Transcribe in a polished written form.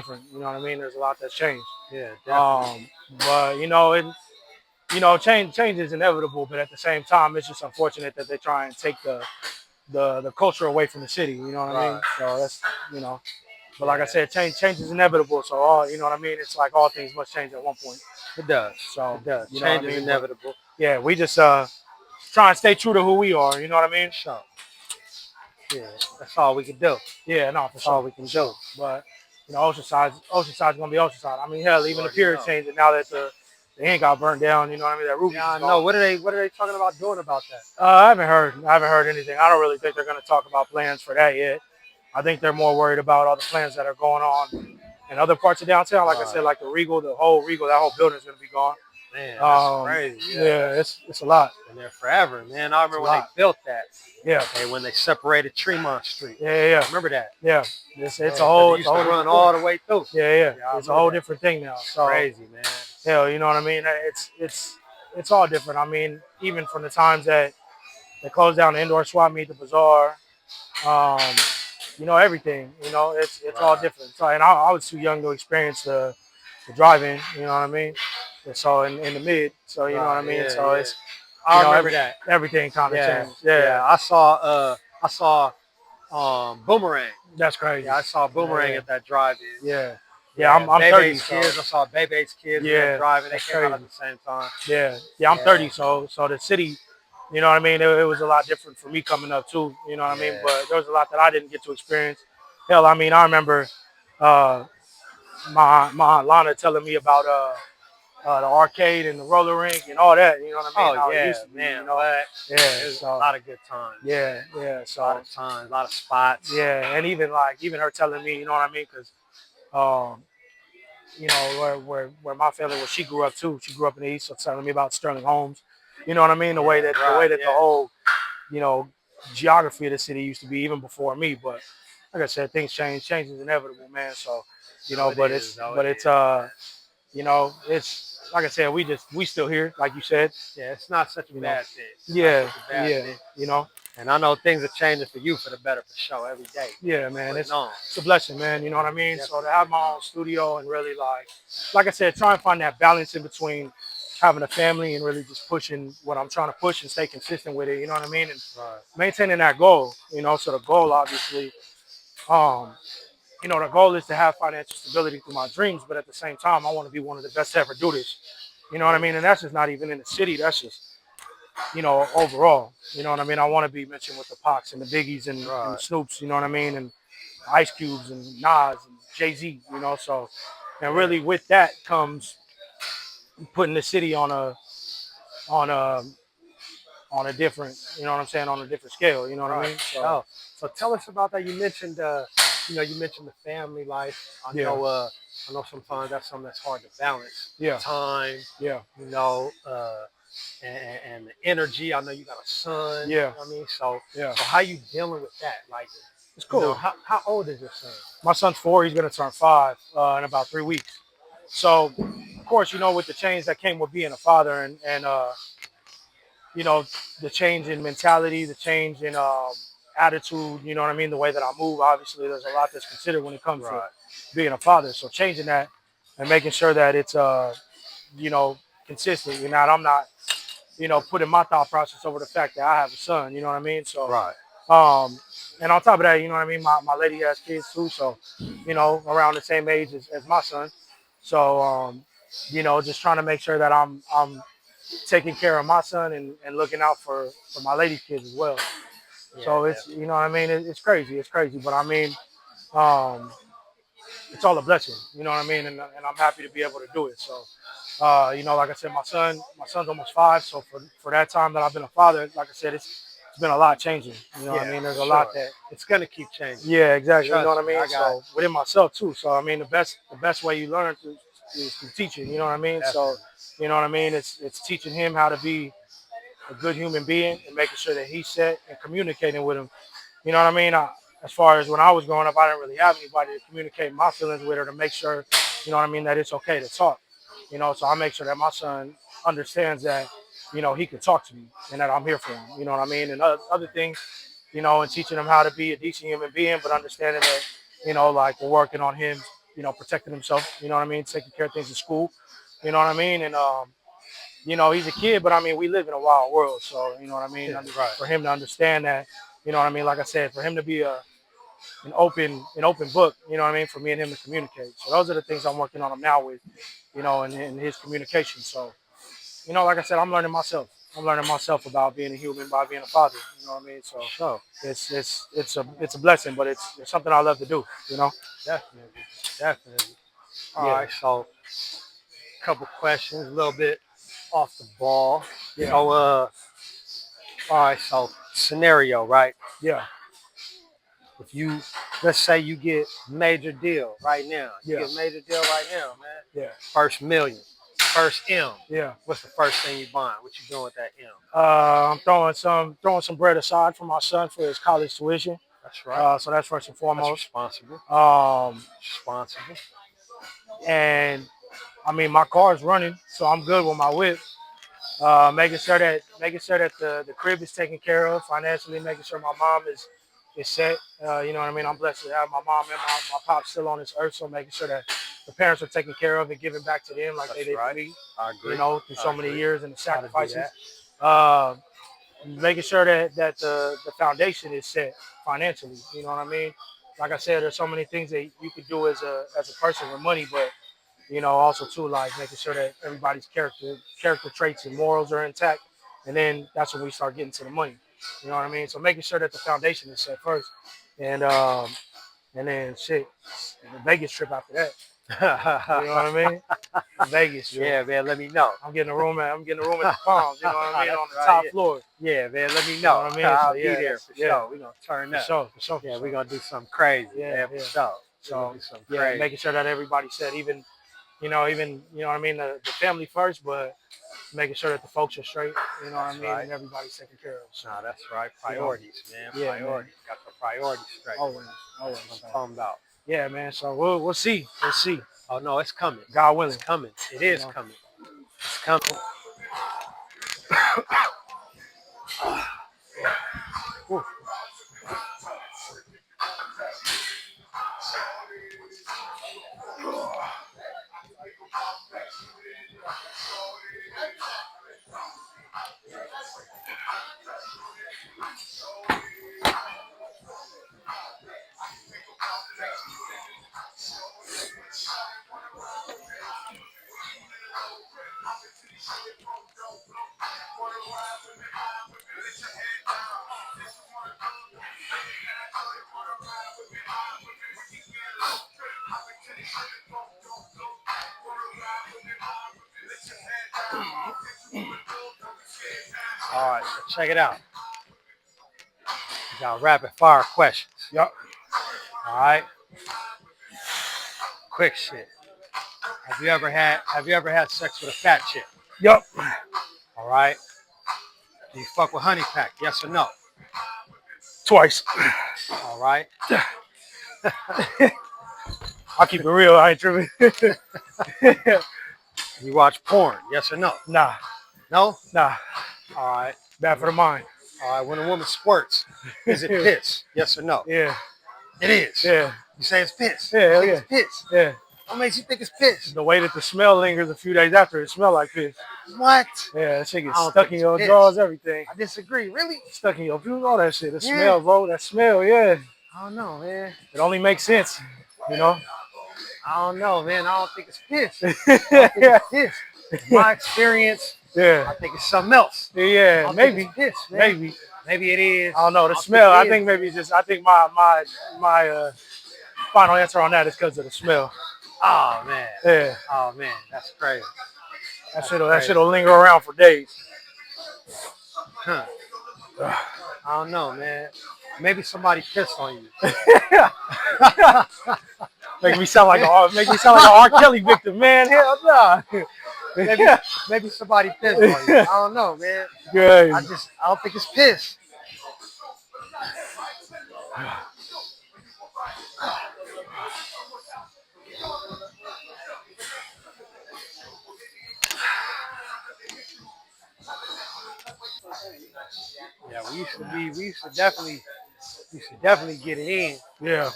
different. You know what I mean? There's a lot that's changed. Yeah, definitely. But change is inevitable. But at the same time, it's just unfortunate that they try and take the culture away from the city. You know what I mean? Right. So that's you know. But like I Yeah, said, change is inevitable. So all you know what I mean. It's like all things must change at one point. it does. So It does. you know what I Change is mean. But inevitable. yeah, we just try and stay true to who we are. You know what I mean? Sure. Yeah, that's all we can do. Yeah, no, for That's all sure, we for can do. sure. But Oceanside's gonna be Oceanside. I mean, hell, You even the already pier is know. changing now that the inn got burned down. You know what I mean? That Ruby's Yeah, is I know. gone. What are they talking about doing about that? I haven't heard anything. I don't really think they're gonna talk about plans for that yet. I think they're more worried about all the plans that are going on in other parts of downtown. Like I said, Right. like the whole Regal, that whole building is gonna be gone. Man, that's crazy. Yeah, Yeah, that's it's a lot. been there forever, man. I It's a remember when they lot. built that. Yeah, Okay, when they separated Tremont Street. yeah. Remember that? Yeah. Yeah, It's a 'cause whole it it's used a to whole run different all thing. the way through. Yeah. Yeah, I It's a remember whole that. different thing now. So Crazy, man. hell, you know what I mean? It's all different. I mean, even from the times that they closed down the indoor swap meet, the bazaar, um, everything. It's all Right. different. So, and I was too young to experience the drive-in. You know what I mean? And so in the mid. So you know what I Right. mean? Yeah. So Yeah. it's I remember that. everything kind of Yeah. changed. Yeah. Yeah, I saw Boomerang. that's crazy. Yeah, I saw Boomerang Yeah, at that drive-in. yeah. Yeah, I'm 30, Bebe's so kids. I saw Bebe's kids in that yeah, drive-in. They that's came out crazy. at the same time. Yeah. I'm Yeah. 30, so the city. You know what I mean? It was a lot different for me coming up too. You know what I mean? Yeah. But there was a lot that I didn't get to experience. Hell, I mean, I remember uh, my aunt Lana telling me about the arcade and the roller rink and all that. You know what I mean? Oh How it yeah, used to be. man. What? Yeah. It was a So lot of good times. yeah. A lot So of times, a lot of spots. yeah, and even her telling me, you know what I mean? Because um, where my family, where she grew up too. She grew up in the East, so telling me about Sterling Homes. You know what I mean? Yeah, The way right. that the Yeah. whole you know, geography of the city used to be even before me. But like I said, things change. Change is inevitable, man. So, Oh, it but is. Oh, it it's is, man. it's like I said, we still here, like you said. Yeah, it's not such a You know, bad thing. It's not such a bad yeah. thing. You know, And I know things are changing for you for the better for sure every day. yeah, man. Putting on. It's a blessing, man. You know what I mean? So Definitely. to have my own studio and really like I said, try and find that balance in between having a family and really just pushing what I'm trying to push and stay consistent with it. You know what I mean? And Right. maintaining that goal. So the goal, obviously, um, the goal is to have financial stability through my dreams, but at the same time, I want to be one of the best to ever do this. You know what I mean? And that's just not even in the city. That's just, overall. You know what I mean? I want to be mentioned with the Pacs and the Biggies and the Right. Snoops, you know what I mean? And Ice Cubes and Nas and Jay-Z, so, and Yeah. really with that comes putting the city on a, on a different, you know what I'm saying, on a different scale, you know what I Right. mean? So, Oh, so tell us about that. You mentioned the family life. yeah, I know sometimes that's something that's hard to balance. yeah, Time, yeah, you know, and the energy. I know you got a son. yeah, I mean, so yeah. so how you dealing with that? Like, It's cool. how old is your son? My son's 4. He's gonna turn 5 in about 3 weeks. So, of course, with the change that came with being a father and you know, the change in mentality, the change in attitude. You know what I mean? The way that I move. Obviously, there's a lot that's considered when it comes to Right. being a father. So changing that and making sure that it's you know, consistent. I'm not putting my thought process over the fact that I have a son. You know what I mean? So Right. um, and on top of that, you know what I mean? My lady has kids too, so around the same age as my son. So just trying to make sure that I'm taking care of my son and looking out for my lady's kids as well. Yeah, So it's definitely. what I mean. It's crazy. It's crazy, but I mean, um, it's all a blessing. You know what I mean? And I'm happy to be able to do it. So like I said, my son's almost 5. So for that time that I've been a father, like I said, it's been a lot changing. You know what I Yeah, mean? for There's a lot sure. that. It's gonna keep changing. Yeah, exactly. You know Trust what I me, mean? I got So within myself too. So I mean, the best way you learn is through teaching. You know what I mean? So definitely. you know what I mean? It's teaching him how to be a good human being and making sure that he's set and communicating with him. You know what I mean? As far as when I was growing up, I didn't really have anybody to communicate my feelings with or to make sure, you know what I mean, that it's okay to talk. So I make sure that my son understands that, he can talk to me and that I'm here for him. You know what I mean? And other things, and teaching him how to be a decent human being, but understanding that, like we're working on him, protecting himself. You know what I mean, taking care of things in school. You know what I mean, and he's a kid, but I mean, we live in a wild world, so you know what I mean. Yeah, right. For him to understand that, you know what I mean. Like I said, for him to be an open book, you know what I mean, for me and him to communicate. So those are the things I'm working on him now with, in his communication. So, like I said, I'm learning myself. I'm learning myself about being a human by being a father. You know what I mean? So Sure. it's a blessing, but it's something I love to do. Definitely. Definitely. All Yeah. right. So, a couple questions, a little bit off the ball. Yeah. So, all right. So, scenario, right? Yeah. If let's say you get major deal right now. You Yeah. get major deal right now, man. Yeah. First million, first M. Yeah. What's the first thing you buying? What you doing with that M? I'm throwing some bread aside for my son for his college tuition. That's right. So that's first and That's foremost. responsible. Um, and I mean my car's running, so I'm good with my whip. Making sure that the crib is taken care of financially, making sure my mom is set. You know what I mean? I'm blessed to have my mom and my pop still on this earth, so making sure that the parents are taken care of and giving back to them like they did for me. I agree. Through so many years and the sacrifices. That. Making sure that the foundation is set financially. You know what I mean? Like I said, there's so many things that you could do as a person with money, but also too, like making sure that everybody's character traits and morals are intact, and then that's when we start getting to the money. You know what I mean? So making sure that the foundation is set first, and then shit, the Vegas trip after that. You know what I mean? The Vegas trip. Yeah, man. Let me know. I'm getting a room at the Palms. You know what I mean? On the top floor. Yeah, man. Let me know. You know what I mean? I'll So, be yeah, there for sure. We're gonna turn up. For sure. Yeah, we're gonna do something crazy. Yeah, for sure. So making sure that everybody's set, even you know what I mean, the family first, but making sure that the folks are straight, you know what I mean, and everybody's taken care of. So, nah, that's right. Priorities, man. Yeah, Priorities. Man. Got the priorities straight. Always. I'm talking about. Yeah, man. So we'll see. We'll see. Oh no, it's coming. God willing. It's coming. It is coming. It's coming. All right, so check it out. We got rapid fire questions. Yup. All right. Quick shit. Have you ever had sex with a fat chick? Yup. All right. Do you fuck with honey pack? Yes or no? Twice. All right. I'll keep it real. I ain't tripping. You watch porn? Yes or no? Nah. No? Nah. All right. Bad for the mind. All right. When a woman squirts, is it piss? Yes or no? Yeah. It is. Yeah. You say it's piss. Yeah. It's piss. Yeah. What makes you think it's piss? The way that the smell lingers a few days after, it smell like piss. What? Yeah, that shit gets I don't stuck think in it's your piss. drawers, everything. I disagree. Really? Stuck in your pubes, all that shit. The Yeah. smell, bro. That smell, yeah. I don't know, man. It only makes sense, you know? I don't know, man. I don't think it's piss. I don't think it's piss. My experience, Yeah. I think it's something else. Yeah, I maybe. think it's piss, man. Maybe. Maybe it is. I don't know. The I smell, I it think is. maybe just, I think my final answer on that is because of the smell. Oh, man. Yeah. Oh, man. That's crazy. That shit'll linger around for days. Huh. I don't know, man. Maybe somebody pissed on you. Make me sound like a R. Kelly victim, man. Hell nah. Maybe somebody pissed on you. I don't know, man. Good. I don't think it's piss. Yeah, we used to definitely get it in. Yeah.